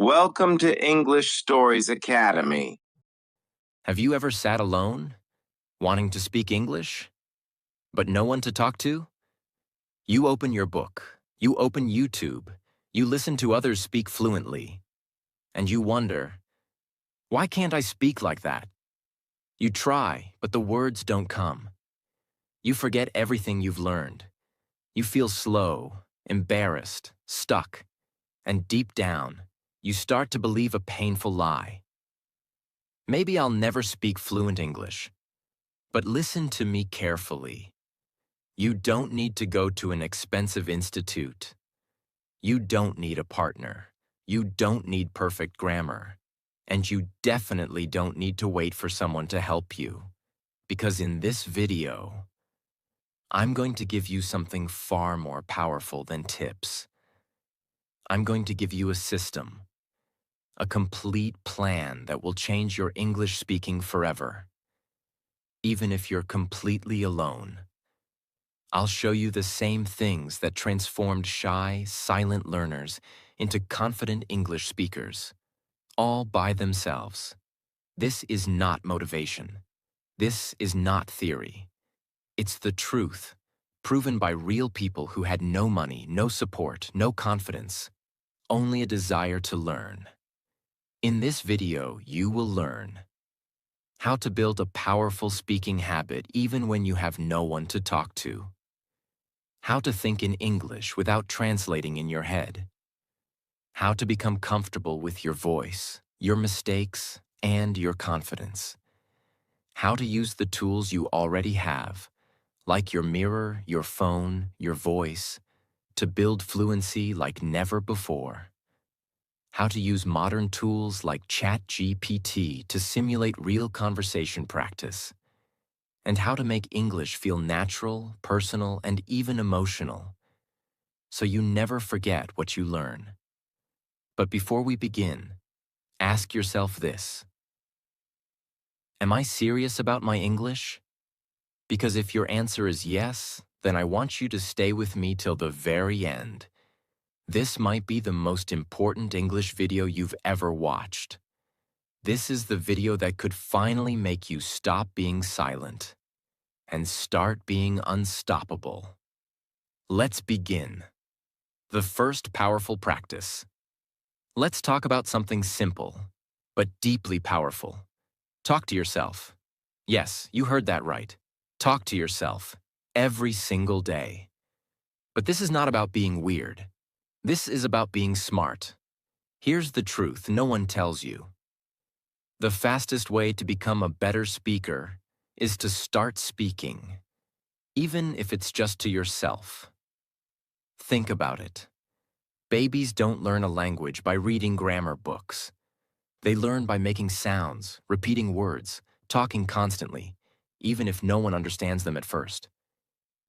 Welcome to English Stories Academy. Have you ever sat alone, wanting to speak English, but no one to talk to? You open your book, you open YouTube, you listen to others speak fluently, and you wonder, why can't I speak like that? You try, but the words don't come. You forget everything you've learned. You feel slow, embarrassed, stuck, and deep down, you start to believe a painful lie. Maybe I'll never speak fluent English, but listen to me carefully. You don't need to go to an expensive institute. You don't need a partner. You don't need perfect grammar. And you definitely don't need to wait for someone to help you. Because in this video, I'm going to give you something far more powerful than tips. I'm going to give you a system, a complete plan that will change your English speaking forever, even if you're completely alone. I'll show you the same things that transformed shy, silent learners into confident English speakers, all by themselves. This is not motivation. This is not theory. It's the truth, proven by real people who had no money, no support, no confidence, only a desire to learn. In this video, you will learn how to build a powerful speaking habit even when you have no one to talk to. How to think in English without translating in your head. How to become comfortable with your voice, your mistakes, and your confidence. How to use the tools you already have, like your mirror, your phone, your voice, to build fluency like never before. How to use modern tools like ChatGPT to simulate real conversation practice. And how to make English feel natural, personal, and even emotional, so you never forget what you learn. But before we begin, ask yourself this: am I serious about my English? Because if your answer is yes, then I want you to stay with me till the very end. This might be the most important English video you've ever watched. This is the video that could finally make you stop being silent and start being unstoppable. Let's begin. The first powerful practice. Let's talk about something simple, but deeply powerful. Talk to yourself. Yes, you heard that right. Talk to yourself every single day. But this is not about being weird. This is about being smart. Here's the truth no one tells you. The fastest way to become a better speaker is to start speaking, even if it's just to yourself. Think about it. Babies don't learn a language by reading grammar books. They learn by making sounds, repeating words, talking constantly, even if no one understands them at first.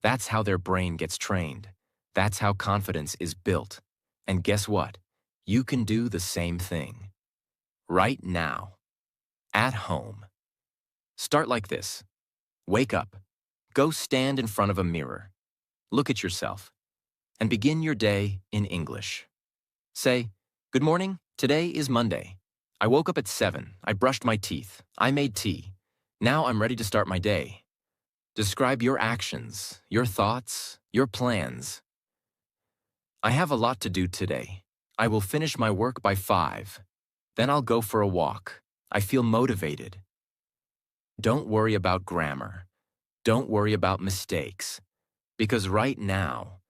That's how their brain gets trained. That's how confidence is built. And guess what? You can do the same thing. Right now. At home. Start like this. Wake up. Go stand in front of a mirror. Look at yourself. And begin your day in English. Say, "Good morning, today is Monday. I woke up at 7, I brushed my teeth, I made tea. Now I'm ready to start my day." Describe your actions, your thoughts, your plans. "I have a lot to do today. I will finish my work by 5. Then I'll go for a walk. I feel motivated." Don't worry about grammar. Don't worry about mistakes. Because right now,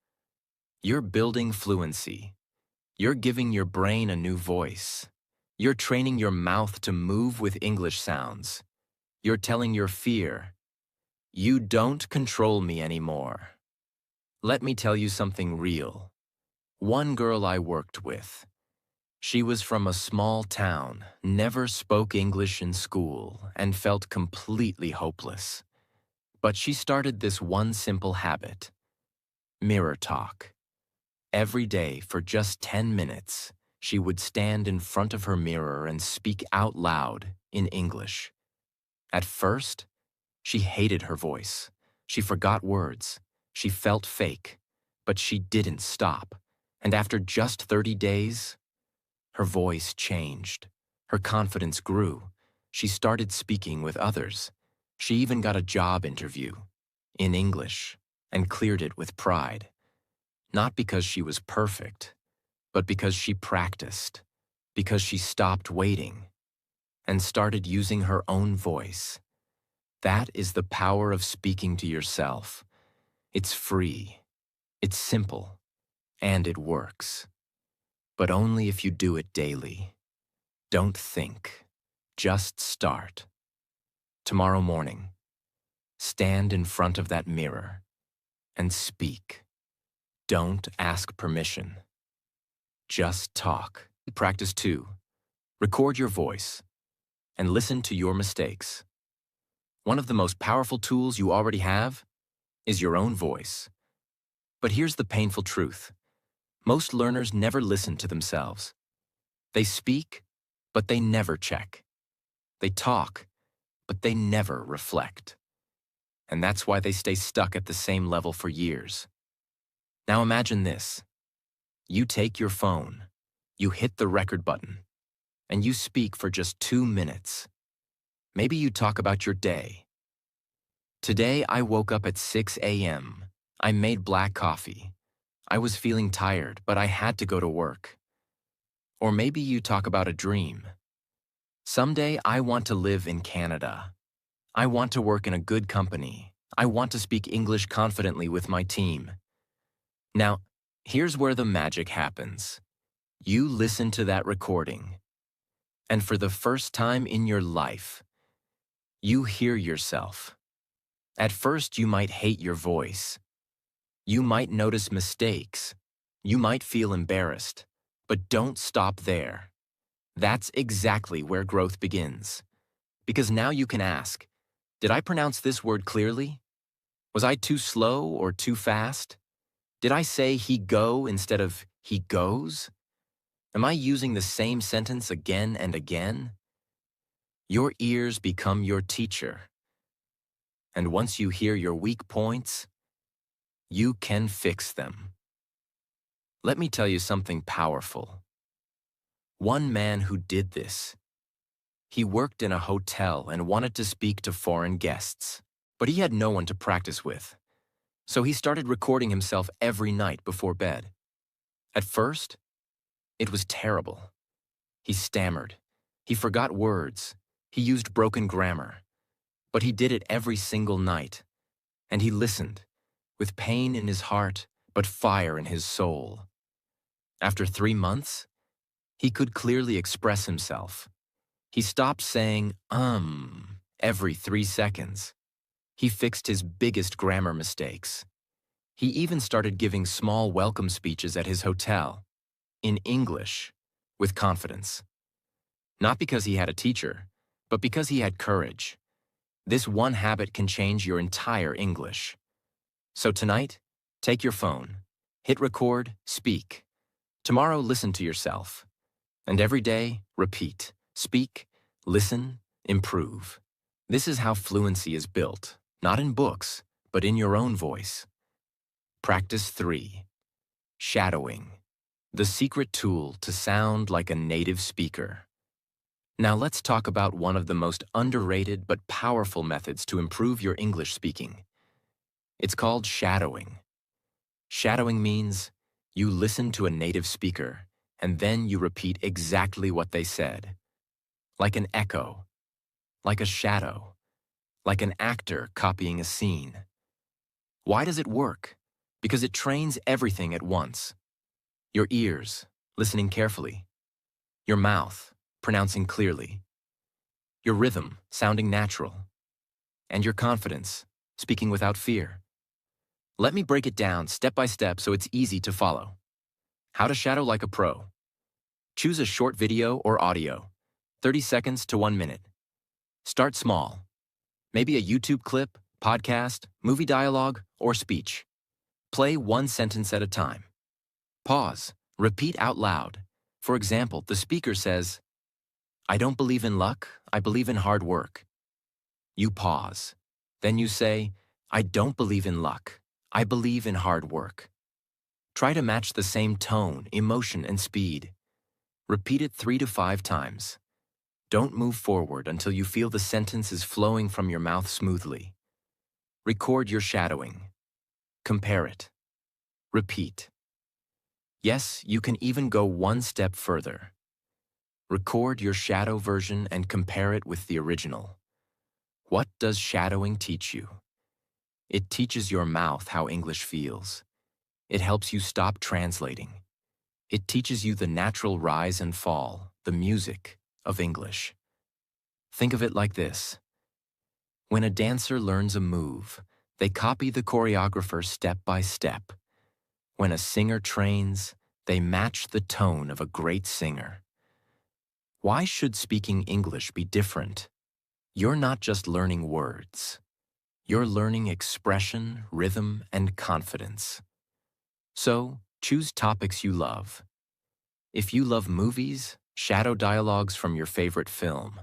you're building fluency. You're giving your brain a new voice. You're training your mouth to move with English sounds. You're telling your fear, "You don't control me anymore." Let me tell you something real. One girl I worked with. She was from a small town, never spoke English in school, and felt completely hopeless. But she started this one simple habit: mirror talk. Every day for just 10 minutes, she would stand in front of her mirror and speak out loud in English. At first, she hated her voice. She forgot words. She felt fake. But she didn't stop. And after just 30 days, Her voice changed. Her confidence grew. She started speaking with others. She even got a job interview in English and cleared it with pride. Not because she was perfect, but because she practiced, because she stopped waiting and started using her own voice. That is the power of speaking to yourself. It's free, it's simple, and it works. But only if you do it daily. Don't think, just start. Tomorrow morning, stand in front of that mirror and speak. Don't ask permission. Just talk. Practice 2. Record your voice and listen to your mistakes. One of the most powerful tools you already have is your own voice. But here's the painful truth. Most learners never listen to themselves. They speak, but they never check. They talk, but they never reflect. And that's why they stay stuck at the same level for years. Now imagine this. You take your phone, you hit the record button, and you speak for just 2 minutes. Maybe you talk about your day. Today I woke up at 6 a.m. I made black coffee. I was feeling tired, but I had to go to work. Or maybe you talk about a dream. Someday I want to live in Canada. I want to work in a good company. I want to speak English confidently with my team. Now, here's where the magic happens. You listen to that recording, and for the first time in your life, you hear yourself. At first, you might hate your voice. You might notice mistakes. You might feel embarrassed. But don't stop there. That's exactly where growth begins. Because now you can ask, did I pronounce this word clearly? Was I too slow or too fast? Did I say he go instead of he goes? Am I using the same sentence again and again? Your ears become your teacher. And once you hear your weak points, you can fix them. Let me tell you something powerful. One man who did this. He worked in a hotel and wanted to speak to foreign guests, but he had no one to practice with. So he started recording himself every night before bed. At first, it was terrible. He stammered. He forgot words. He used broken grammar. But he did it every single night. And he listened, with pain in his heart, but fire in his soul. After 3 months, he could clearly express himself. He stopped saying, every 3 seconds. He fixed his biggest grammar mistakes. He even started giving small welcome speeches at his hotel, in English, with confidence. Not because he had a teacher, but because he had courage. This one habit can change your entire English. So tonight, take your phone, hit record, speak. Tomorrow, listen to yourself. And every day, repeat, speak, listen, improve. This is how fluency is built, not in books, but in your own voice. Practice 3. Shadowing. The secret tool to sound like a native speaker. Now let's talk about one of the most underrated but powerful methods to improve your English speaking. It's called shadowing. Shadowing means you listen to a native speaker and then you repeat exactly what they said. Like an echo, like a shadow, like an actor copying a scene. Why does it work? Because it trains everything at once. Your ears, listening carefully. Your mouth, pronouncing clearly. Your rhythm, sounding natural. And your confidence, speaking without fear. Let me break it down step by step so it's easy to follow. How to shadow like a pro. Choose a short video or audio, 30 seconds to 1 minute. Start small. Maybe a YouTube clip, podcast, movie dialogue, or speech. Play 1 sentence at a time. Pause. Repeat out loud. For example, the speaker says, I don't believe in luck, I believe in hard work. You pause. Then you say, I don't believe in luck, I believe in hard work. Try to match the same tone, emotion, and speed. Repeat it 3 to 5 times. Don't move forward until you feel the sentence is flowing from your mouth smoothly. Record your shadowing. Compare it. Repeat. Yes, you can even go one step further. Record your shadow version and compare it with the original. What does shadowing teach you? It teaches your mouth how English feels. It helps you stop translating. It teaches you the natural rise and fall, the music of English. Think of it like this. When a dancer learns a move, they copy the choreographer step by step. When a singer trains, they match the tone of a great singer. Why should speaking English be different? You're not just learning words. You're learning expression, rhythm, and confidence. So, choose topics you love. If you love movies, shadow dialogues from your favorite film.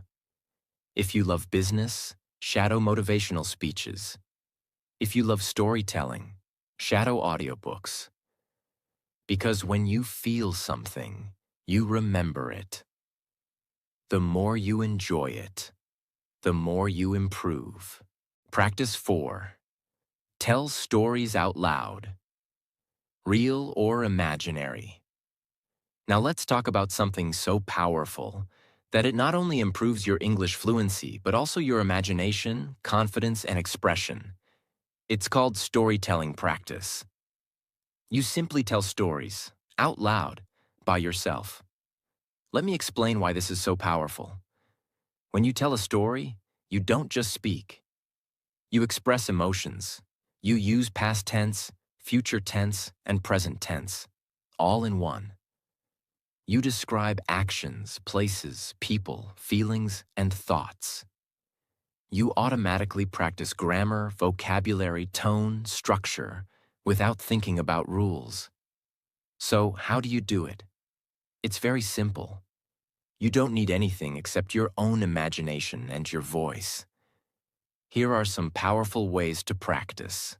If you love business, shadow motivational speeches. If you love storytelling, shadow audiobooks. Because when you feel something, you remember it. The more you enjoy it, the more you improve. Practice 4. Tell stories out loud. Real or imaginary. Now let's talk about something so powerful that it not only improves your English fluency, but also your imagination, confidence, and expression. It's called storytelling practice. You simply tell stories, out loud, by yourself. Let me explain why this is so powerful. When you tell a story, you don't just speak. You express emotions. You use past tense, future tense, and present tense, all in one. You describe actions, places, people, feelings, and thoughts. You automatically practice grammar, vocabulary, tone, structure, without thinking about rules. So, how do you do it? It's very simple. You don't need anything except your own imagination and your voice. Here are some powerful ways to practice.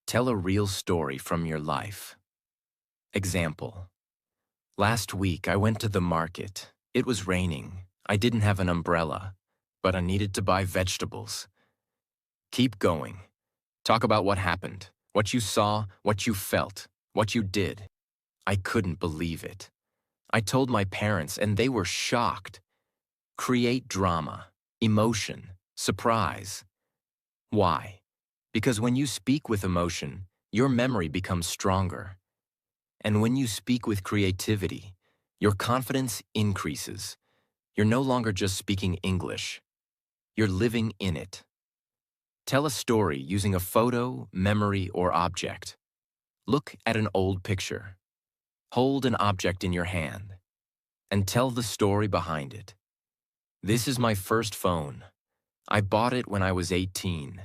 Tell a real story from your life. Example. Last week, I went to the market. It was raining. I didn't have an umbrella, but I needed to buy vegetables. Keep going. Talk about what happened, what you saw, what you felt, what you did. I couldn't believe it. I told my parents, and they were shocked. Create drama, emotion, surprise. Why? Because when you speak with emotion, your memory becomes stronger. And when you speak with creativity, your confidence increases. You're no longer just speaking English. You're living in it. Tell a story using a photo, memory, or object. Look at an old picture. Hold an object in your hand and tell the story behind it. This is my first phone. I bought it when I was 18.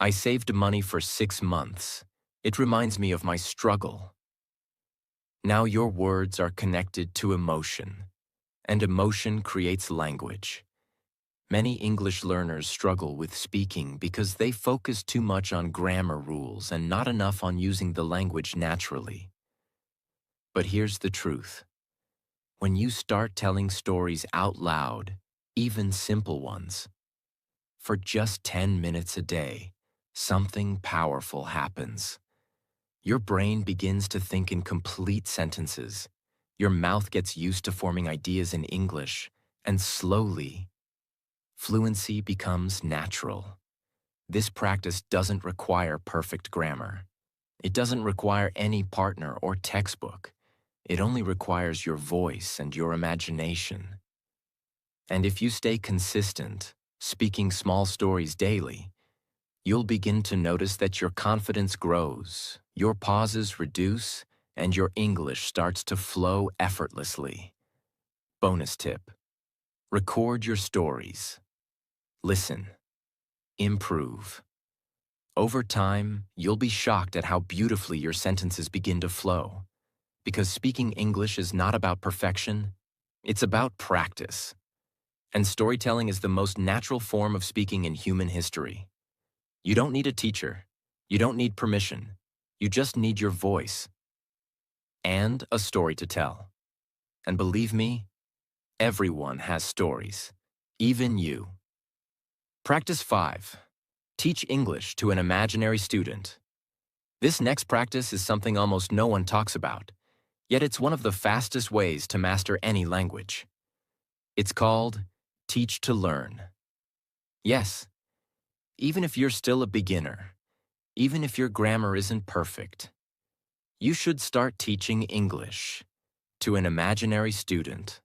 I saved money for 6 months. It reminds me of my struggle. Now your words are connected to emotion, and emotion creates language. Many English learners struggle with speaking because they focus too much on grammar rules and not enough on using the language naturally. But here's the truth. When you start telling stories out loud, even simple ones, for just 10 minutes a day, something powerful happens. Your brain begins to think in complete sentences. Your mouth gets used to forming ideas in English, and slowly, fluency becomes natural. This practice doesn't require perfect grammar. It doesn't require any partner or textbook. It only requires your voice and your imagination. And if you stay consistent, speaking small stories daily, you'll begin to notice that your confidence grows, your pauses reduce, and your English starts to flow effortlessly. Bonus tip. Record your stories. Listen. Improve. Over time, you'll be shocked at how beautifully your sentences begin to flow. Because speaking English is not about perfection, it's about practice. And storytelling is the most natural form of speaking in human history. You don't need a teacher. You don't need permission. You just need your voice and a story to tell. And believe me, everyone has stories, even you. Practice 5. Teach English to an imaginary student. This next practice is something almost no one talks about, yet it's one of the fastest ways to master any language. It's called Teach to Learn. Yes, even if you're still a beginner, even if your grammar isn't perfect, you should start teaching English to an imaginary student.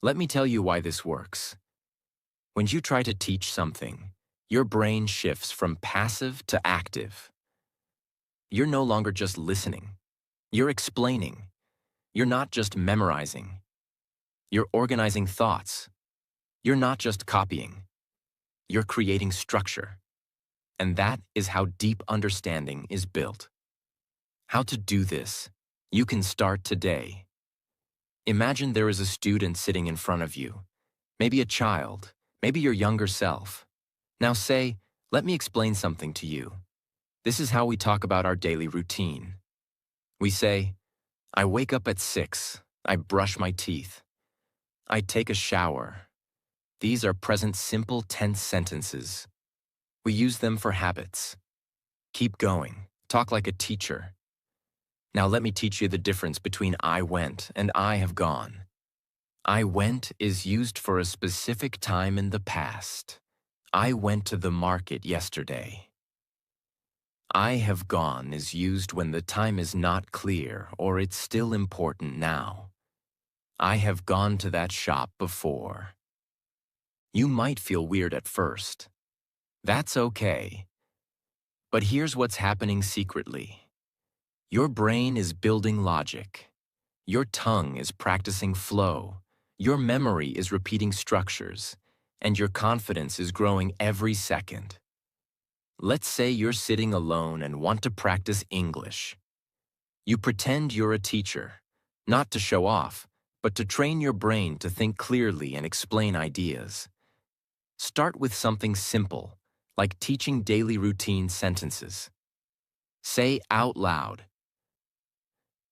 Let me tell you why this works. When you try to teach something, your brain shifts from passive to active. You're no longer just listening. You're explaining. You're not just memorizing. You're organizing thoughts. You're not just copying. You're creating structure. And that is how deep understanding is built. How to do this? You can start today. Imagine there is a student sitting in front of you, maybe a child, maybe your younger self. Now say, let me explain something to you. This is how we talk about our daily routine. We say, I wake up at 6, I brush my teeth, I take a shower. These are present simple tense sentences. We use them for habits. Keep going, talk like a teacher. Now let me teach you the difference between I went and I have gone. I went is used for a specific time in the past. I went to the market yesterday. I have gone is used when the time is not clear or it's still important now. I have gone to that shop before. You might feel weird at first. That's okay. But here's what's happening secretly. Your brain is building logic. Your tongue is practicing flow. Your memory is repeating structures. And your confidence is growing every second. Let's say you're sitting alone and want to practice English. You pretend you're a teacher, not to show off, but to train your brain to think clearly and explain ideas. Start with something simple, like teaching daily routine sentences. Say out loud,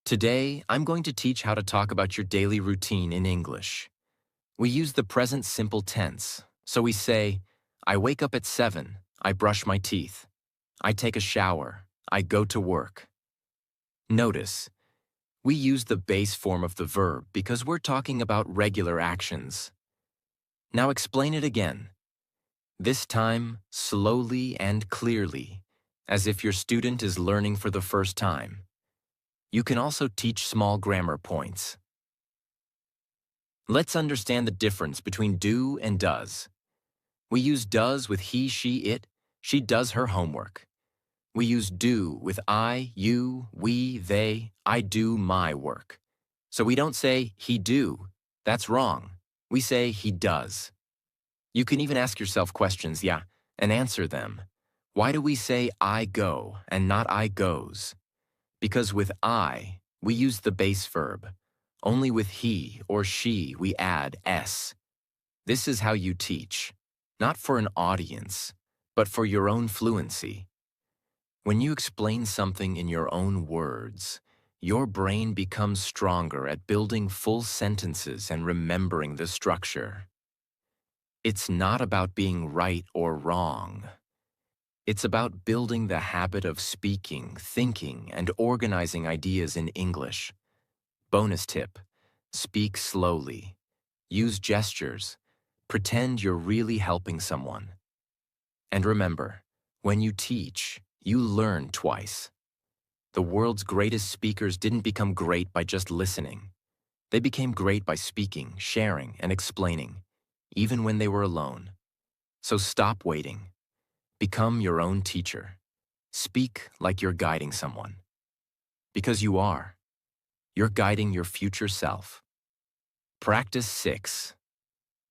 today, I'm going to teach how to talk about your daily routine in English. We use the present simple tense, so we say, I wake up at 7, I brush my teeth. I take a shower, I go to work. Notice, we use the base form of the verb because we're talking about regular actions. Now explain it again. This time, slowly and clearly, as if your student is learning for the first time. You can also teach small grammar points. Let's understand the difference between do and does. We use does with he, she, it. She does her homework. We use do with I, you, we, they. I do my work. So we don't say he do. That's wrong. We say he does. You can even ask yourself questions, and answer them. Why do we say I go and not I goes? Because with I, we use the base verb. Only with he or she, we add s. This is how you teach, not for an audience, but for your own fluency. When you explain something in your own words, your brain becomes stronger at building full sentences and remembering the structure. It's not about being right or wrong. It's about building the habit of speaking, thinking, and organizing ideas in English. Bonus tip: speak slowly. Use gestures. Pretend you're really helping someone. And remember, when you teach, you learn twice. The world's greatest speakers didn't become great by just listening. They became great by speaking, sharing, and explaining, even when they were alone. So stop waiting. Become your own teacher. Speak like you're guiding someone. Because you are. You're guiding your future self. Practice 6.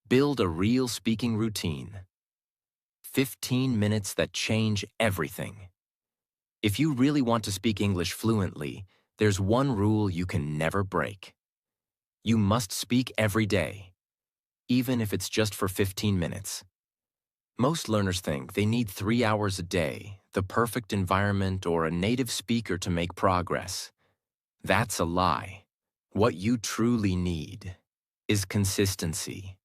Build a real speaking routine. 15 minutes that change everything. If you really want to speak English fluently, there's one rule you can never break. You must speak every day, even if it's just for 15 minutes. Most learners think they need 3 hours a day, the perfect environment, or a native speaker to make progress. That's a lie. What you truly need is consistency.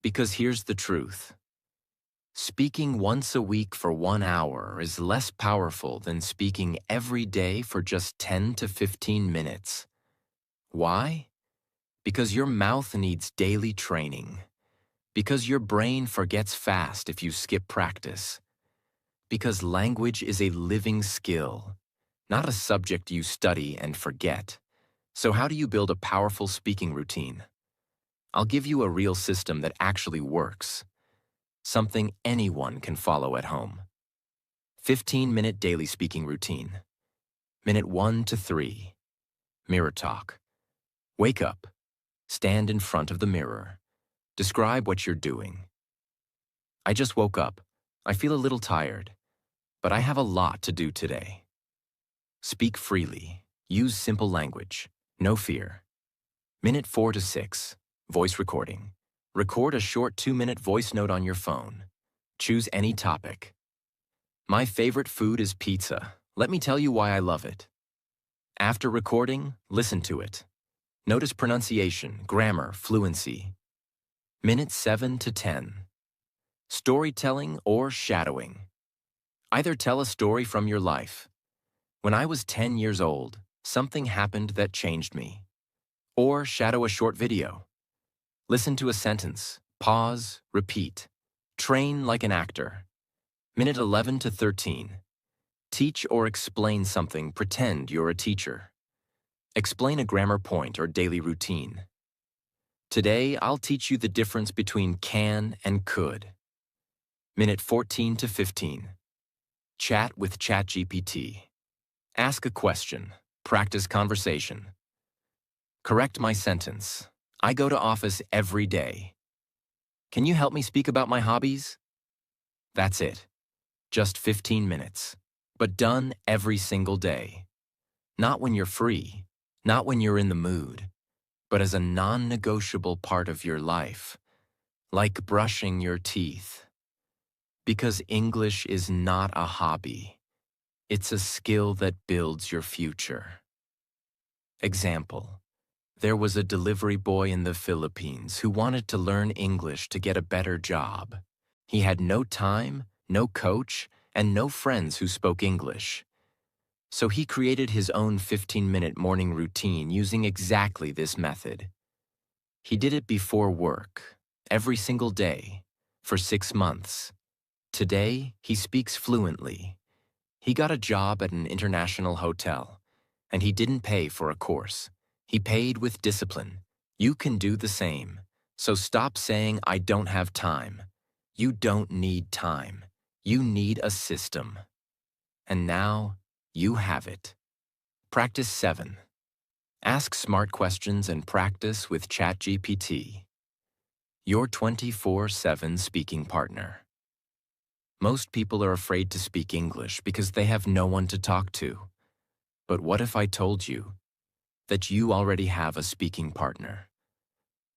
Because here's the truth. Speaking once a week for 1 hour is less powerful than speaking every day for just 10 to 15 minutes. Why? Because your mouth needs daily training. Because your brain forgets fast if you skip practice. Because language is a living skill, not a subject you study and forget. So how do you build a powerful speaking routine? I'll give you a real system that actually works. Something anyone can follow at home. 15-minute daily speaking routine. Minute 1 to 3. Mirror talk. Wake up. Stand in front of the mirror. Describe what you're doing. I just woke up. I feel a little tired, but I have a lot to do today. Speak freely. Use simple language. No fear. Minute 4 to 6. Voice recording. Record a short 2-minute voice note on your phone. Choose any topic. My favorite food is pizza. Let me tell you why I love it. After recording, listen to it. Notice pronunciation, grammar, fluency. Minute 7 to 10. Storytelling or shadowing. Either tell a story from your life. When I was 10 years old, something happened that changed me. Or shadow a short video. Listen to a sentence, pause, repeat. Train like an actor. Minute 11 to 13. Teach or explain something, pretend you're a teacher. Explain a grammar point or daily routine. Today, I'll teach you the difference between can and could. Minute 14 to 15. Chat with ChatGPT. Ask a question. Practice conversation. Correct my sentence. I go to office every day. Can you help me speak about my hobbies? That's it. Just 15 minutes. But done every single day. Not when you're free, not when you're in the mood, but as a non-negotiable part of your life, like brushing your teeth. Because English is not a hobby. It's a skill that builds your future. Example. There was a delivery boy in the Philippines who wanted to learn English to get a better job. He had no time, no coach, and no friends who spoke English. So he created his own 15-minute morning routine using exactly this method. He did it before work, every single day, for 6 months. Today, he speaks fluently. He got a job at an international hotel, and he didn't pay for a course. He paid with discipline. You can do the same. So stop saying, I don't have time. You don't need time. You need a system. And now, you have it. Practice 7. Ask smart questions and practice with ChatGPT. Your 24/7 speaking partner. Most people are afraid to speak English because they have no one to talk to. But what if I told you that you already have a speaking partner?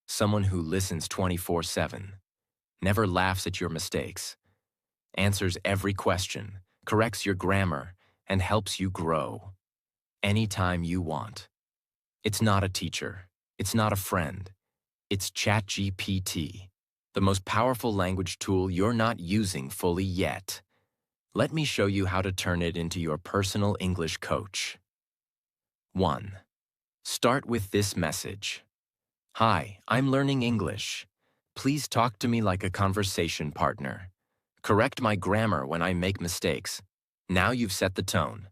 Someone who listens 24/7, never laughs at your mistakes, answers every question, corrects your grammar, and helps you grow anytime you want. It's not a teacher. It's not a friend. It's ChatGPT, the most powerful language tool you're not using fully yet. Let me show you how to turn it into your personal English coach. 1. Start with this message. Hi, I'm learning English. Please talk to me like a conversation partner. Correct my grammar when I make mistakes. Now you've set the tone.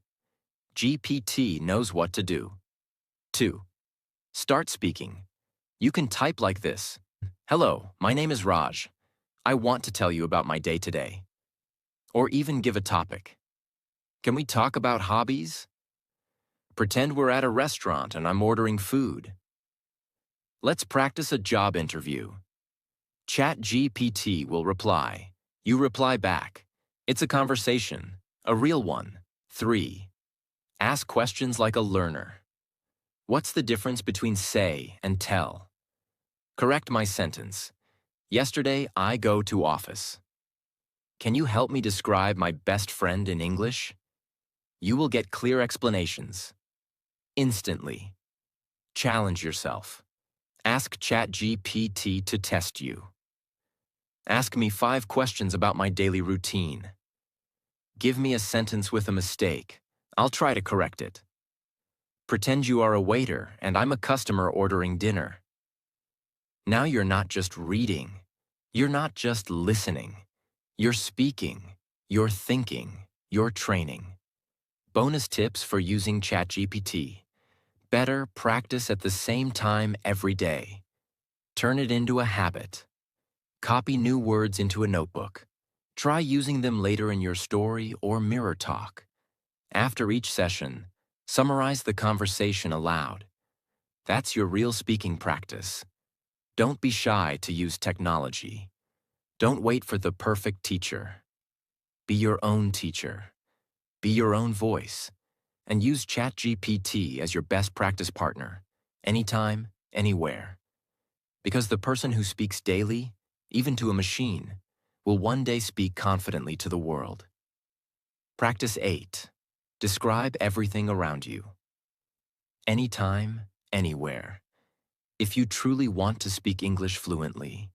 GPT knows what to do. 2. Start speaking. You can type like this. Hello, my name is Raj. I want to tell you about my day today. Or even give a topic. Can we talk about hobbies? Pretend we're at a restaurant and I'm ordering food. Let's practice a job interview. ChatGPT will reply. You reply back. It's a conversation, a real one. 3. Ask questions like a learner. What's the difference between say and tell? Correct my sentence. Yesterday, I go to office. Can you help me describe my best friend in English? You will get clear explanations. Instantly. Challenge yourself. Ask ChatGPT to test you. Ask me 5 questions about my daily routine. Give me a sentence with a mistake. I'll try to correct it. Pretend you are a waiter and I'm a customer ordering dinner. Now you're not just reading. You're not just listening. You're speaking. You're thinking. You're training. Bonus tips for using ChatGPT. Better practice at the same time every day. Turn it into a habit. Copy new words into a notebook. Try using them later in your story or mirror talk. After each session, summarize the conversation aloud. That's your real speaking practice. Don't be shy to use technology. Don't wait for the perfect teacher. Be your own teacher. Be your own voice. And use ChatGPT as your best practice partner, anytime, anywhere. Because the person who speaks daily, even to a machine, will one day speak confidently to the world. Practice 8. Describe everything around you. Anytime, anywhere. If you truly want to speak English fluently,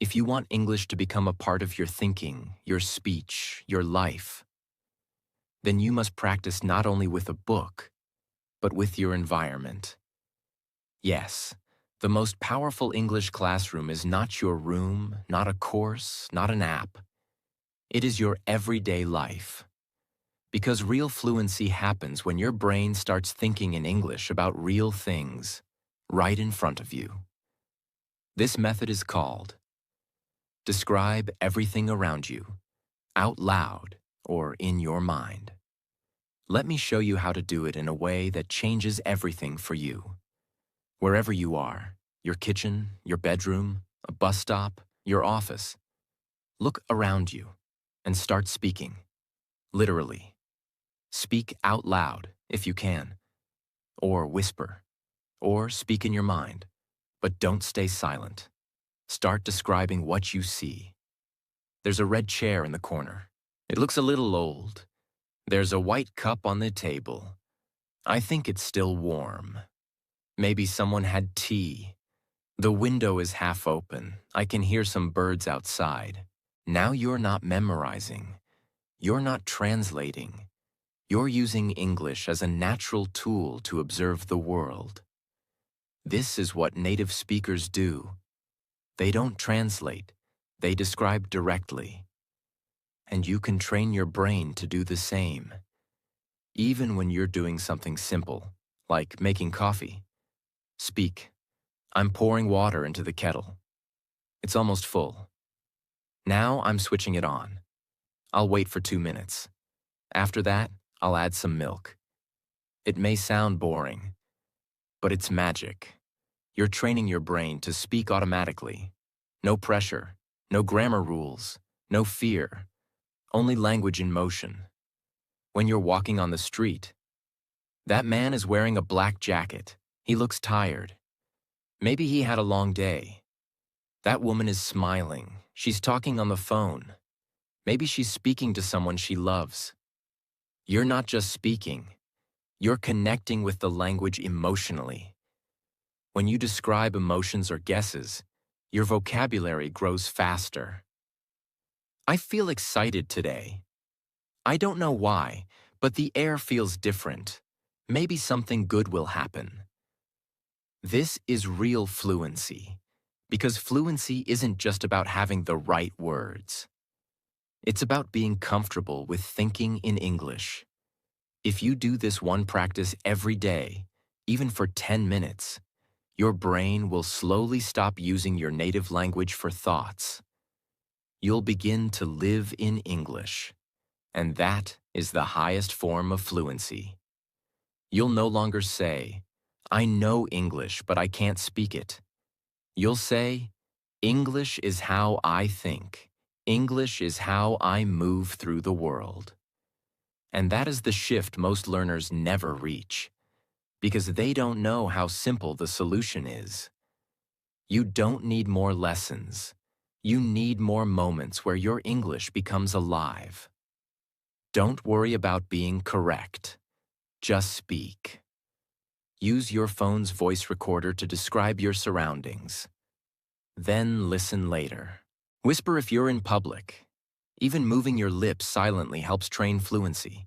if you want English to become a part of your thinking, your speech, your life, then you must practice not only with a book, but with your environment. Yes, the most powerful English classroom is not your room, not a course, not an app. It is your everyday life. Because real fluency happens when your brain starts thinking in English about real things, right in front of you. This method is called describe everything around you, out loud or in your mind. Let me show you how to do it in a way that changes everything for you. Wherever you are, your kitchen, your bedroom, a bus stop, your office, look around you and start speaking, literally. Speak out loud if you can, or whisper, or speak in your mind, but don't stay silent. Start describing what you see. There's a red chair in the corner. It looks a little old. There's a white cup on the table. I think it's still warm. Maybe someone had tea. The window is half open. I can hear some birds outside. Now you're not memorizing. You're not translating. You're using English as a natural tool to observe the world. This is what native speakers do. They don't translate. They describe directly. And you can train your brain to do the same. Even when you're doing something simple, like making coffee. Speak. I'm pouring water into the kettle. It's almost full. Now I'm switching it on. I'll wait for 2 minutes. After that, I'll add some milk. It may sound boring, but it's magic. You're training your brain to speak automatically. No pressure, no grammar rules, no fear, only language in motion. When you're walking on the street, that man is wearing a black jacket. He looks tired. Maybe he had a long day. That woman is smiling. She's talking on the phone. Maybe she's speaking to someone she loves. You're not just speaking. You're connecting with the language emotionally. When you describe emotions or guesses, your vocabulary grows faster. I feel excited today. I don't know why, but the air feels different. Maybe something good will happen. This is real fluency, because fluency isn't just about having the right words. It's about being comfortable with thinking in English. If you do this one practice every day, even for 10 minutes, your brain will slowly stop using your native language for thoughts. You'll begin to live in English, and that is the highest form of fluency. You'll no longer say, I know English, but I can't speak it. You'll say, English is how I think. English is how I move through the world. And that is the shift most learners never reach, because they don't know how simple the solution is. You don't need more lessons. You need more moments where your English becomes alive. Don't worry about being correct. Just speak. Use your phone's voice recorder to describe your surroundings. Then listen later. Whisper if you're in public. Even moving your lips silently helps train fluency.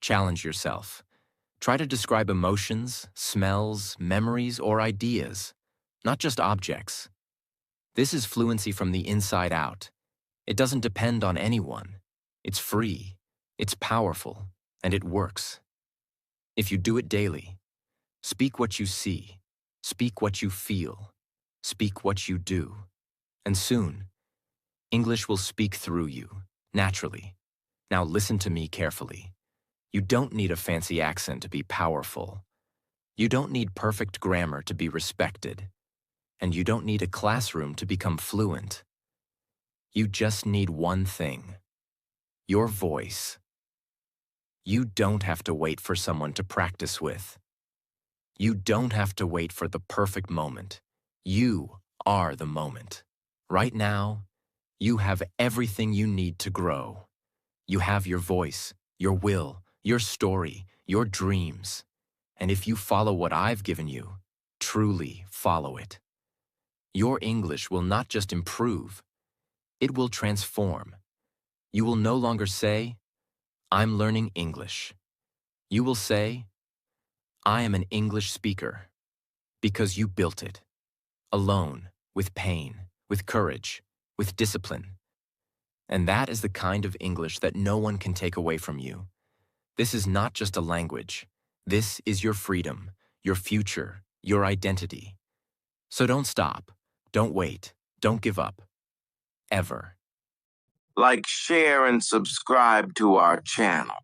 Challenge yourself. Try to describe emotions, smells, memories, or ideas, not just objects. This is fluency from the inside out. It doesn't depend on anyone. It's free, it's powerful, and it works. If you do it daily, speak what you see, speak what you feel, speak what you do, and soon, English will speak through you, naturally. Now listen to me carefully. You don't need a fancy accent to be powerful. You don't need perfect grammar to be respected. And you don't need a classroom to become fluent. You just need one thing: your voice. You don't have to wait for someone to practice with. You don't have to wait for the perfect moment. You are the moment. Right now, you have everything you need to grow. You have your voice, your will, your story, your dreams. And if you follow what I've given you, truly follow it, your English will not just improve, it will transform. You will no longer say, "I'm learning English." You will say, "I am an English speaker," because you built it, alone, with pain, with courage, with discipline. And that is the kind of English that no one can take away from you. This is not just a language. This is your freedom, your future, your identity. So don't stop, don't wait, don't give up. Ever. Like, share, and subscribe to our channel.